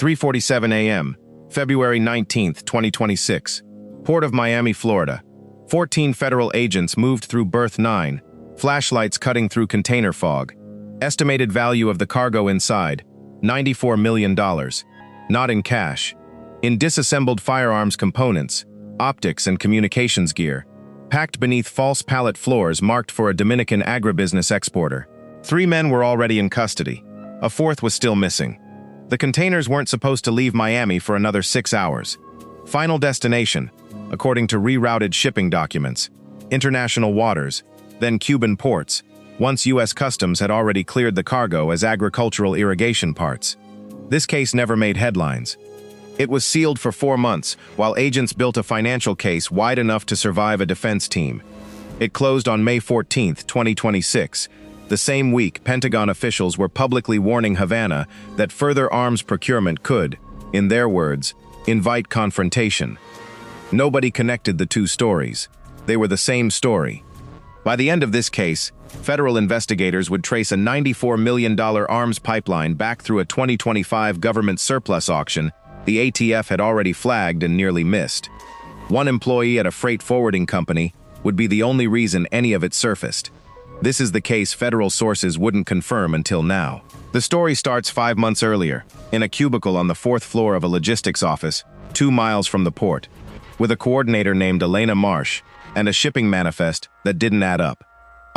3:47 a.m., February 19, 2026. Port of Miami, Florida. 14 federal agents moved through Berth 9, flashlights cutting through container fog. Estimated value of the cargo inside, $94 million. Not in cash. In disassembled firearms components, optics and communications gear, packed beneath false pallet floors marked for a Dominican agribusiness exporter. 3 men were already in custody. A 4th was still missing. The containers weren't supposed to leave Miami for another 6 hours. Final destination, according to rerouted shipping documents, international waters, then Cuban ports, once U.S. Customs had already cleared the cargo as agricultural irrigation parts. This case never made headlines. It was sealed for 4 months, while agents built a financial case wide enough to survive a defense team. It closed on May 14, 2026. The same week, Pentagon officials were publicly warning Havana that further arms procurement could, in their words, invite confrontation. Nobody connected the two stories. They were the same story. By the end of this case, federal investigators would trace a $94 million arms pipeline back through a 2025 government surplus auction the ATF had already flagged and nearly missed. One employee at a freight forwarding company would be the only reason any of it surfaced. This is the case federal sources wouldn't confirm until now. The story starts 5 months earlier, in a cubicle on the 4th floor of a logistics office, 2 miles from the port, with a coordinator named Elena Marsh and a shipping manifest that didn't add up.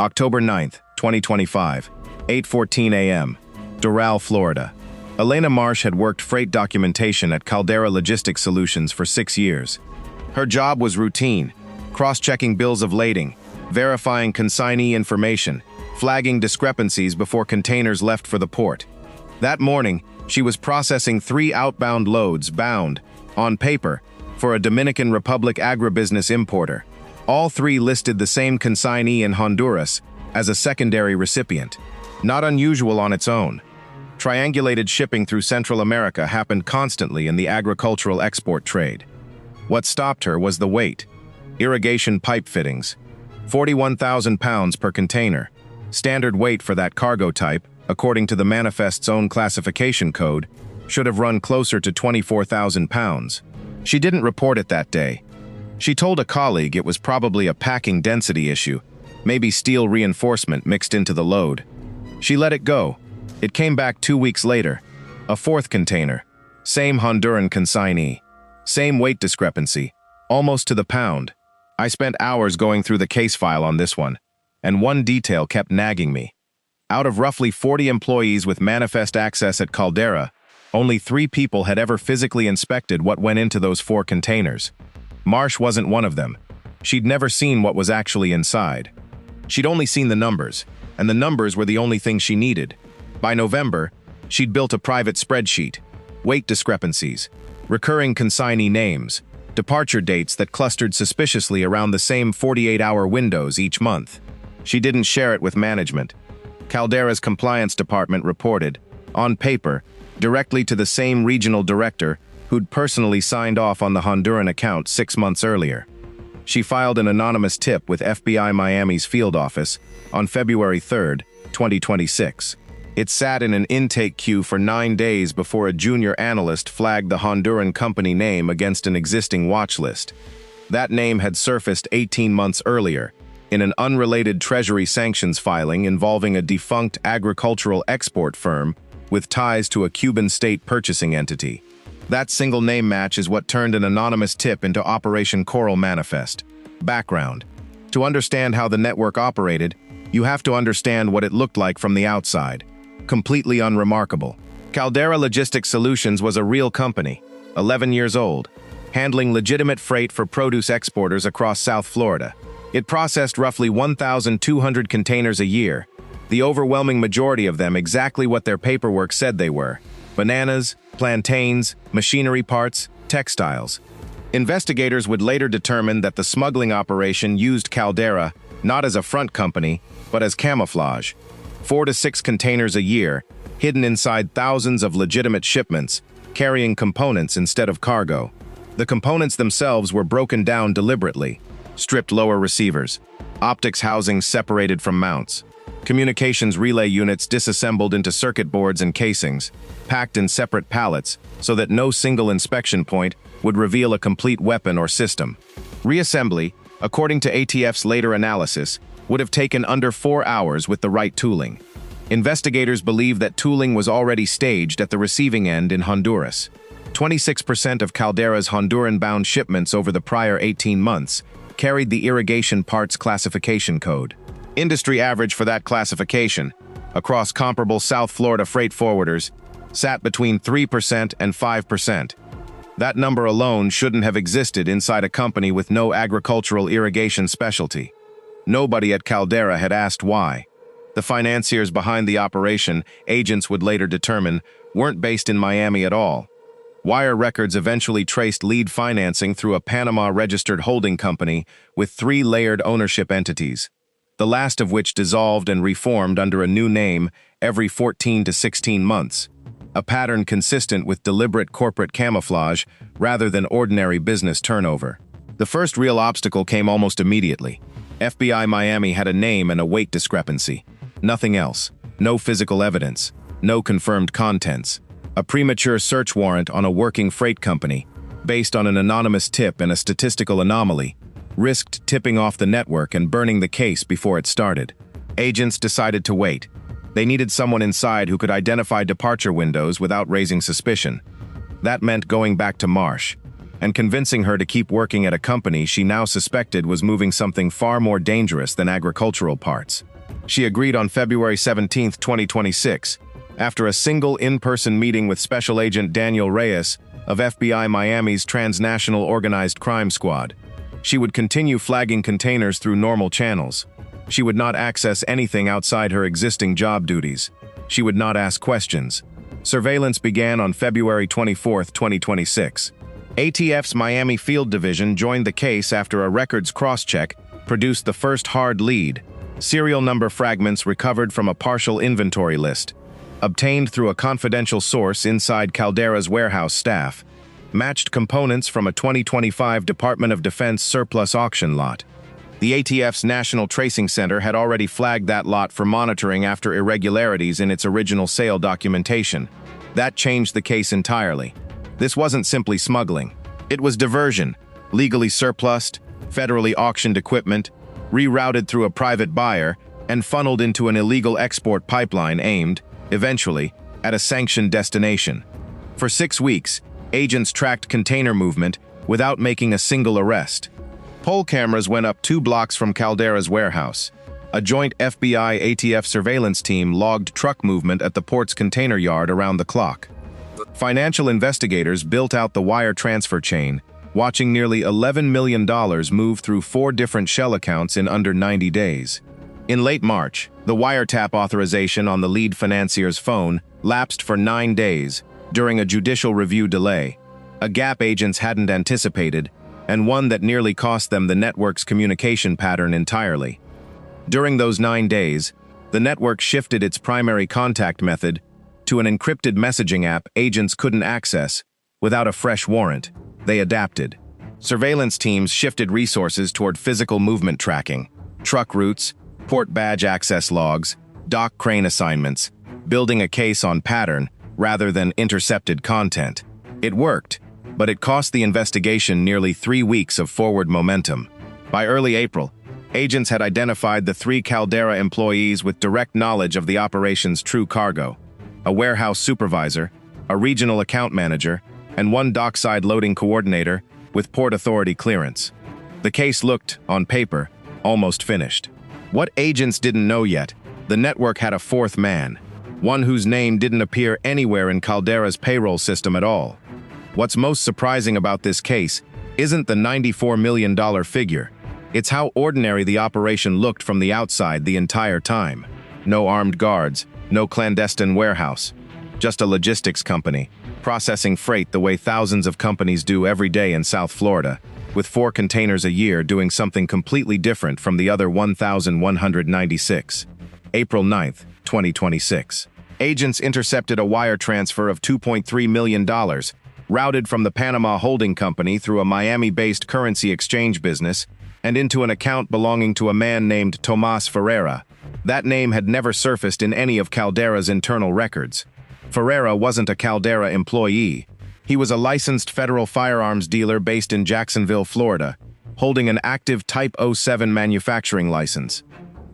October 9, 2025, 8:14 a.m., Doral, Florida. Elena Marsh had worked freight documentation at Caldera Logistics Solutions for 6 years. Her job was routine, cross-checking bills of lading, verifying consignee information, flagging discrepancies before containers left for the port. That morning, she was processing 3 outbound loads bound, on paper, for a Dominican Republic agribusiness importer. All 3 listed the same consignee in Honduras as a secondary recipient. Not unusual on its own. Triangulated shipping through Central America happened constantly in the agricultural export trade. What stopped her was the weight. Irrigation pipe fittings. 41,000 pounds per container. Standard weight for that cargo type, according to the manifest's own classification code, should have run closer to 24,000 pounds. She didn't report it that day. She told a colleague it was probably a packing density issue, maybe steel reinforcement mixed into the load. She let it go. It came back 2 weeks later. A 4th container. Same Honduran consignee. Same weight discrepancy. Almost to the pound. I spent hours going through the case file on this one, and one detail kept nagging me. Out of roughly 40 employees with manifest access at Caldera, only 3 people had ever physically inspected what went into those 4 containers. Marsh wasn't one of them. She'd never seen what was actually inside. She'd only seen the numbers, and the numbers were the only thing she needed. By November, she'd built a private spreadsheet, weight discrepancies, recurring consignee names, departure dates that clustered suspiciously around the same 48-hour windows each month. She didn't share it with management. Caldera's compliance department reported, on paper, directly to the same regional director who'd personally signed off on the Honduran account 6 months earlier. She filed an anonymous tip with FBI Miami's field office on February 3, 2026. It sat in an intake queue for 9 days before a junior analyst flagged the Honduran company name against an existing watch list. That name had surfaced 18 months earlier, in an unrelated Treasury sanctions filing involving a defunct agricultural export firm with ties to a Cuban state purchasing entity. That single name match is what turned an anonymous tip into Operation Coral Manifest. Background. To understand how the network operated, you have to understand what it looked like from the outside. Completely unremarkable. Caldera Logistics Solutions was a real company, 11 years old, handling legitimate freight for produce exporters across South Florida. It processed roughly 1,200 containers a year, the overwhelming majority of them exactly what their paperwork said they were: bananas, plantains, machinery parts, textiles. Investigators would later determine that the smuggling operation used Caldera not as a front company, but as camouflage. 4 to 6 containers a year, hidden inside thousands of legitimate shipments, carrying components instead of cargo. The components themselves were broken down deliberately, stripped lower receivers, optics housings separated from mounts, Communications relay units disassembled into circuit boards and casings, packed in separate pallets so that no single inspection point would reveal a complete weapon or system. Reassembly, according to ATF's later analysis, would have taken under 4 hours with the right tooling. Investigators believe that tooling was already staged at the receiving end in Honduras. 26% of Caldera's Honduran-bound shipments over the prior 18 months carried the irrigation parts classification code. Industry average for that classification, across comparable South Florida freight forwarders, sat between 3% and 5%. That number alone shouldn't have existed inside a company with no agricultural irrigation specialty. Nobody at Caldera had asked why. The financiers behind the operation, agents would later determine, weren't based in Miami at all. Wire records eventually traced lead financing through a Panama-registered holding company with 3 layered ownership entities, the last of which dissolved and reformed under a new name every 14 to 16 months, a pattern consistent with deliberate corporate camouflage rather than ordinary business turnover. The first real obstacle came almost immediately. FBI Miami had a name and a weight discrepancy. Nothing else. No physical evidence. No confirmed contents. A premature search warrant on a working freight company, based on an anonymous tip and a statistical anomaly, risked tipping off the network and burning the case before it started. Agents decided to wait. They needed someone inside who could identify departure windows without raising suspicion. That meant going back to Marsh and convincing her to keep working at a company she now suspected was moving something far more dangerous than agricultural parts. She agreed on February 17, 2026, after a single in-person meeting with Special Agent Daniel Reyes of FBI Miami's Transnational Organized Crime Squad. She would continue flagging containers through normal channels. She would not access anything outside her existing job duties. She would not ask questions. Surveillance began on February 24, 2026. ATF's Miami Field Division joined the case after a records cross-check produced the first hard lead: serial number fragments recovered from a partial inventory list, obtained through a confidential source inside Caldera's warehouse staff, matched components from a 2025 Department of Defense surplus auction lot. The ATF's National Tracing Center had already flagged that lot for monitoring after irregularities in its original sale documentation. That changed the case entirely. This wasn't simply smuggling. It was diversion, legally surplused, federally auctioned equipment, rerouted through a private buyer, and funneled into an illegal export pipeline aimed, eventually, at a sanctioned destination. For 6 weeks, agents tracked container movement without making a single arrest. Pole cameras went up 2 blocks from Caldera's warehouse. A joint FBI-ATF surveillance team logged truck movement at the port's container yard around the clock. Financial investigators built out the wire transfer chain, watching nearly $11 million move through 4 different shell accounts in under 90 days. In late March, the wiretap authorization on the lead financier's phone lapsed for 9 days during a judicial review delay, a gap agents hadn't anticipated, and one that nearly cost them the network's communication pattern entirely. During those 9 days, the network shifted its primary contact method to an encrypted messaging app agents couldn't access without a fresh warrant. They adapted. Surveillance teams shifted resources toward physical movement tracking, truck routes, port badge access logs, dock crane assignments, building a case on pattern rather than intercepted content. It worked, but it cost the investigation nearly 3 weeks of forward momentum. By early April, agents had identified the 3 Caldera employees with direct knowledge of the operation's true cargo: a warehouse supervisor, a regional account manager, and 1 dockside loading coordinator with Port Authority clearance. The case looked, on paper, almost finished. What agents didn't know yet, the network had a 4th man, one whose name didn't appear anywhere in Caldera's payroll system at all. What's most surprising about this case isn't the $94 million figure. It's how ordinary the operation looked from the outside the entire time. No armed guards, no clandestine warehouse, just a logistics company, processing freight the way thousands of companies do every day in South Florida, with 4 containers a year doing something completely different from the other 1,196. April 9, 2026. Agents intercepted a wire transfer of $2.3 million, routed from the Panama holding company through a Miami-based currency exchange business, and into an account belonging to a man named Tomas Ferreira. That name had never surfaced in any of Caldera's internal records. Ferreira wasn't a Caldera employee. He was a licensed federal firearms dealer based in Jacksonville, Florida, holding an active Type 07 manufacturing license.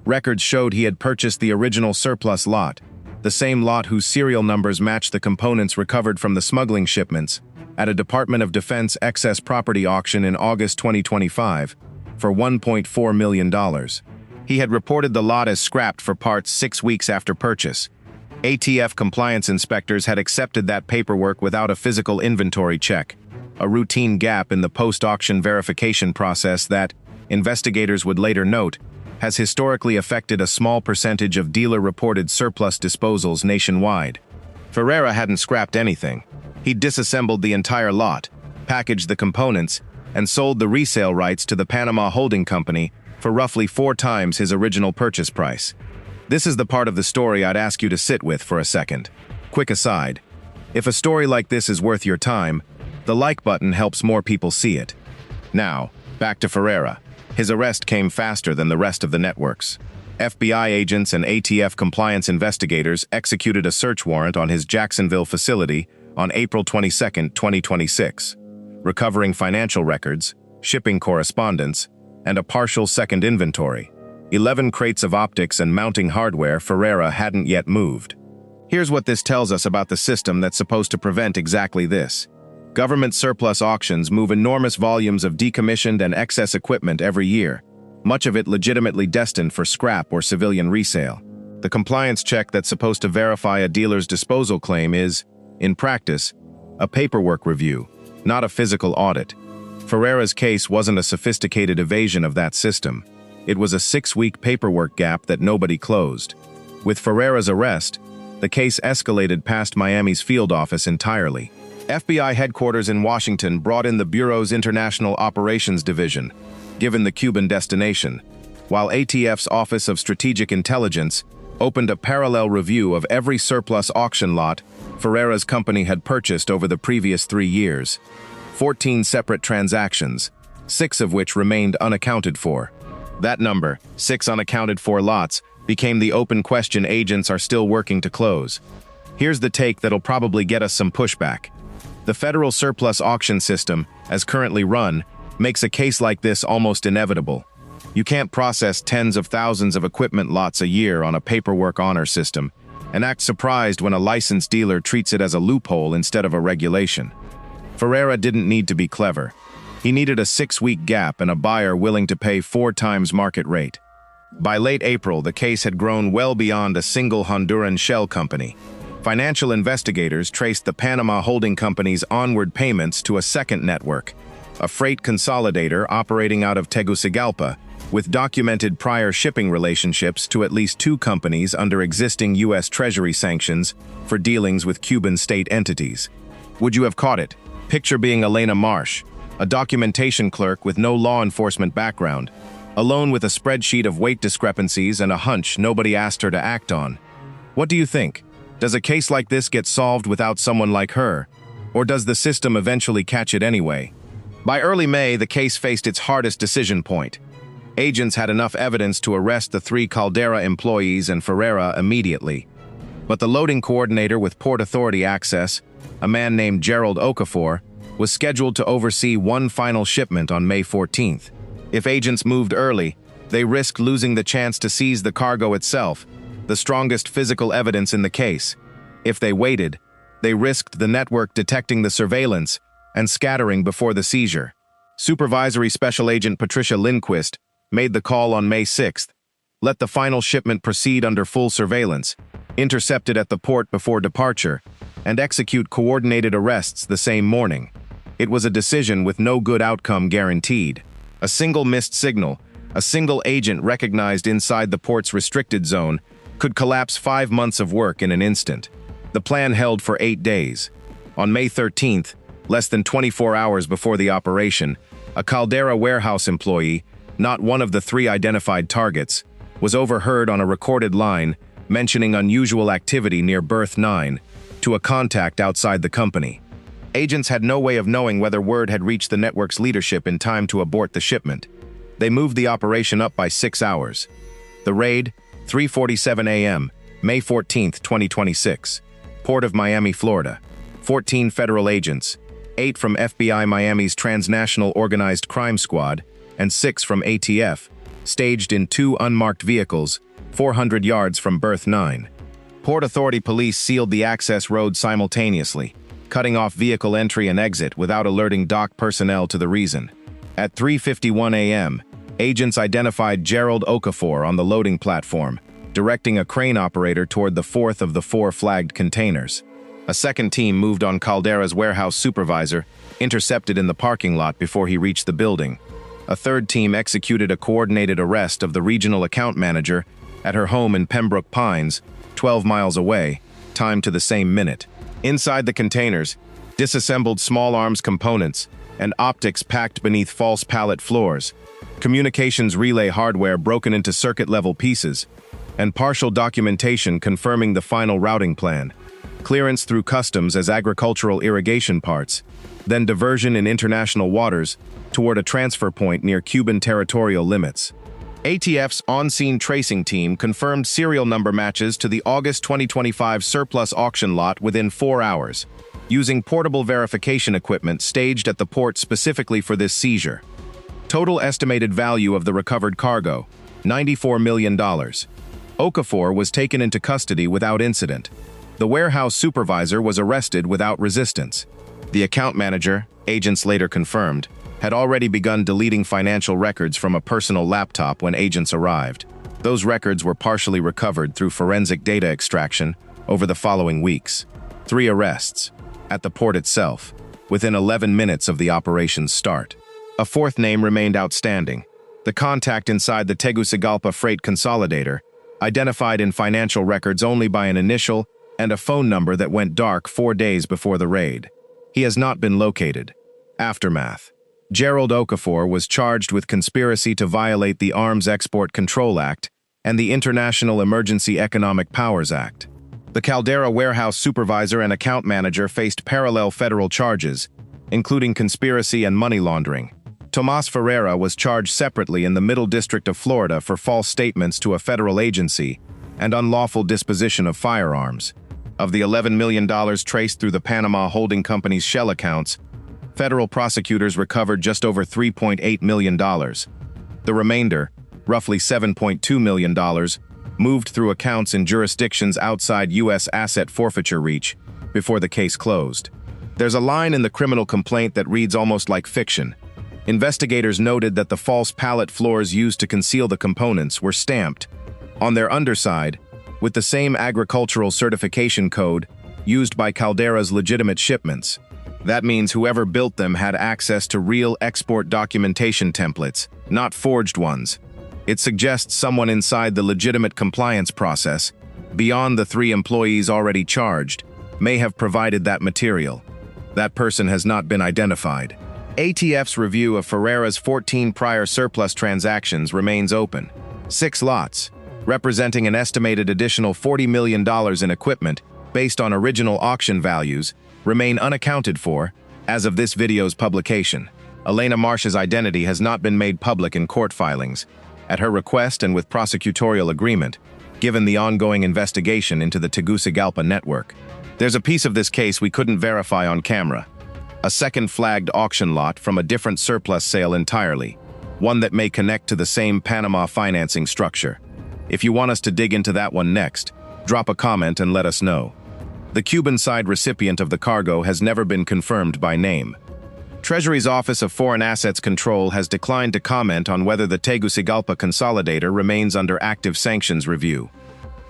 Records showed he had purchased the original surplus lot, the same lot whose serial numbers matched the components recovered from the smuggling shipments, at a Department of Defense excess property auction in August 2025 for $1.4 million. He had reported the lot as scrapped for parts 6 weeks after purchase. ATF compliance inspectors had accepted that paperwork without a physical inventory check, a routine gap in the post-auction verification process that, investigators would later note, has historically affected a small percentage of dealer-reported surplus disposals nationwide. Ferreira hadn't scrapped anything. He'd disassembled the entire lot, packaged the components, and sold the resale rights to the Panama Holding Company for roughly 4 times his original purchase price. This is the part of the story I'd ask you to sit with for a second. Quick aside, if a story like this is worth your time, the like button helps more people see it. Now, back to Ferreira. His arrest came faster than the rest of the networks. FBI agents and ATF compliance investigators executed a search warrant on his Jacksonville facility on April 22, 2026, recovering financial records, shipping correspondence, and a partial second inventory. 11 crates of optics and mounting hardware Ferreira hadn't yet moved. Here's what this tells us about the system that's supposed to prevent exactly this. Government surplus auctions move enormous volumes of decommissioned and excess equipment every year, much of it legitimately destined for scrap or civilian resale. The compliance check that's supposed to verify a dealer's disposal claim is, in practice, a paperwork review, not a physical audit. Ferreira's case wasn't a sophisticated evasion of that system. It was a 6-week paperwork gap that nobody closed. With Ferreira's arrest, the case escalated past Miami's field office entirely. FBI headquarters in Washington brought in the Bureau's International Operations Division, given the Cuban destination, while ATF's Office of Strategic Intelligence opened a parallel review of every surplus auction lot Ferreira's company had purchased over the previous 3 years. 14 separate transactions, 6 of which remained unaccounted for. That number, 6 unaccounted for lots, became the open question agents are still working to close. Here's the take that'll probably get us some pushback. The federal surplus auction system, as currently run, makes a case like this almost inevitable. You can't process tens of thousands of equipment lots a year on a paperwork honor system and act surprised when a licensed dealer treats it as a loophole instead of a regulation. Ferreira didn't need to be clever. He needed a 6-week gap and a buyer willing to pay 4 times market rate. By late April, the case had grown well beyond a single Honduran shell company. Financial investigators traced the Panama Holding Company's onward payments to a second network, a freight consolidator operating out of Tegucigalpa, with documented prior shipping relationships to at least 2 companies under existing U.S. Treasury sanctions for dealings with Cuban state entities. Would you have caught it? Picture being Elena Marsh, a documentation clerk with no law enforcement background, alone with a spreadsheet of weight discrepancies and a hunch nobody asked her to act on. What do you think? Does a case like this get solved without someone like her? Or does the system eventually catch it anyway? By early May, the case faced its hardest decision point. Agents had enough evidence to arrest the 3 Caldera employees and Ferreira immediately. But the loading coordinator with Port Authority access, a man named Gerald Okafor, was scheduled to oversee one final shipment on May 14th. If agents moved early, they risked losing the chance to seize the cargo itself, the strongest physical evidence in the case. If they waited, they risked the network detecting the surveillance and scattering before the seizure. Supervisory Special Agent Patricia Lindquist made the call on May 6th. Let the final shipment proceed under full surveillance, intercept it at the port before departure, and execute coordinated arrests the same morning. It was a decision with no good outcome guaranteed. A single missed signal, a single agent recognized inside the port's restricted zone, could collapse 5 months of work in an instant. The plan held for 8 days. On May 13th, less than 24 hours before the operation, a Caldera warehouse employee, not one of the 3 identified targets, was overheard on a recorded line mentioning unusual activity near Berth 9 to a contact outside the company. Agents had no way of knowing whether word had reached the network's leadership in time to abort the shipment. They moved the operation up by 6 hours. The raid, 3:47 a.m., May 14, 2026. Port of Miami, Florida. 14 federal agents, 8 from FBI Miami's Transnational Organized Crime Squad, and 6 from ATF, staged in 2 unmarked vehicles, 400 yards from Berth 9. Port Authority police sealed the access road simultaneously, cutting off vehicle entry and exit without alerting dock personnel to the reason. At 3:51 a.m., agents identified Gerald Okafor on the loading platform, directing a crane operator toward the 4th of the 4 flagged containers. A second team moved on Caldera's warehouse supervisor, intercepted in the parking lot before he reached the building. A third team executed a coordinated arrest of the regional account manager at her home in Pembroke Pines, 12 miles away, timed to the same minute. Inside the containers, disassembled small arms components and optics packed beneath false pallet floors, communications relay hardware broken into circuit-level pieces, and partial documentation confirming the final routing plan. Clearance through customs as agricultural irrigation parts, then diversion in international waters toward a transfer point near Cuban territorial limits. ATF's on-scene tracing team confirmed serial number matches to the August 2025 surplus auction lot within 4 hours, using portable verification equipment staged at the port specifically for this seizure. Total estimated value of the recovered cargo, $94 million. Okafor was taken into custody without incident. The warehouse supervisor was arrested without resistance. The account manager, agents later confirmed, had already begun deleting financial records from a personal laptop when agents arrived. Those records were partially recovered through forensic data extraction over the following weeks. 3 arrests at the port itself, within 11 minutes of the operation's start. A 4th name remained outstanding. The contact inside the Tegucigalpa freight consolidator, identified in financial records only by an initial and a phone number that went dark 4 days before the raid. He has not been located. Aftermath. Gerald Okafor was charged with conspiracy to violate the Arms Export Control Act and the International Emergency Economic Powers Act. The Caldera warehouse supervisor and account manager faced parallel federal charges, including conspiracy and money laundering. Tomas Ferreira was charged separately in the Middle District of Florida for false statements to a federal agency and unlawful disposition of firearms. Of the $11 million traced through the Panama holding company's shell accounts, federal prosecutors recovered just over $3.8 million. The remainder, roughly $7.2 million, moved through accounts in jurisdictions outside U.S. asset forfeiture reach before the case closed. There's a line in the criminal complaint that reads almost like fiction. Investigators noted that the false pallet floors used to conceal the components were stamped, on their underside, with the same agricultural certification code used by Caldera's legitimate shipments. That means whoever built them had access to real export documentation templates, not forged ones. It suggests someone inside the legitimate compliance process, beyond the 3 employees already charged, may have provided that material. That person has not been identified. ATF's review of Ferreira's 14 prior surplus transactions remains open. 6 lots, representing an estimated additional $40 million in equipment based on original auction values, remain unaccounted for as of this video's publication. Elena Marsh's identity has not been made public in court filings, at her request and with prosecutorial agreement, given the ongoing investigation into the Tegucigalpa network. There's a piece of this case we couldn't verify on camera. A second flagged auction lot from a different surplus sale entirely, one that may connect to the same Panama financing structure. If you want us to dig into that one next, drop a comment and let us know. The Cuban side recipient of the cargo has never been confirmed by name. Treasury's Office of Foreign Assets Control has declined to comment on whether the Tegucigalpa consolidator remains under active sanctions review.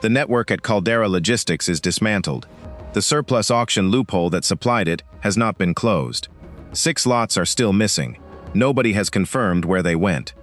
The network at Caldera Logistics is dismantled. The surplus auction loophole that supplied it has not been closed. 6 lots are still missing. Nobody has confirmed where they went.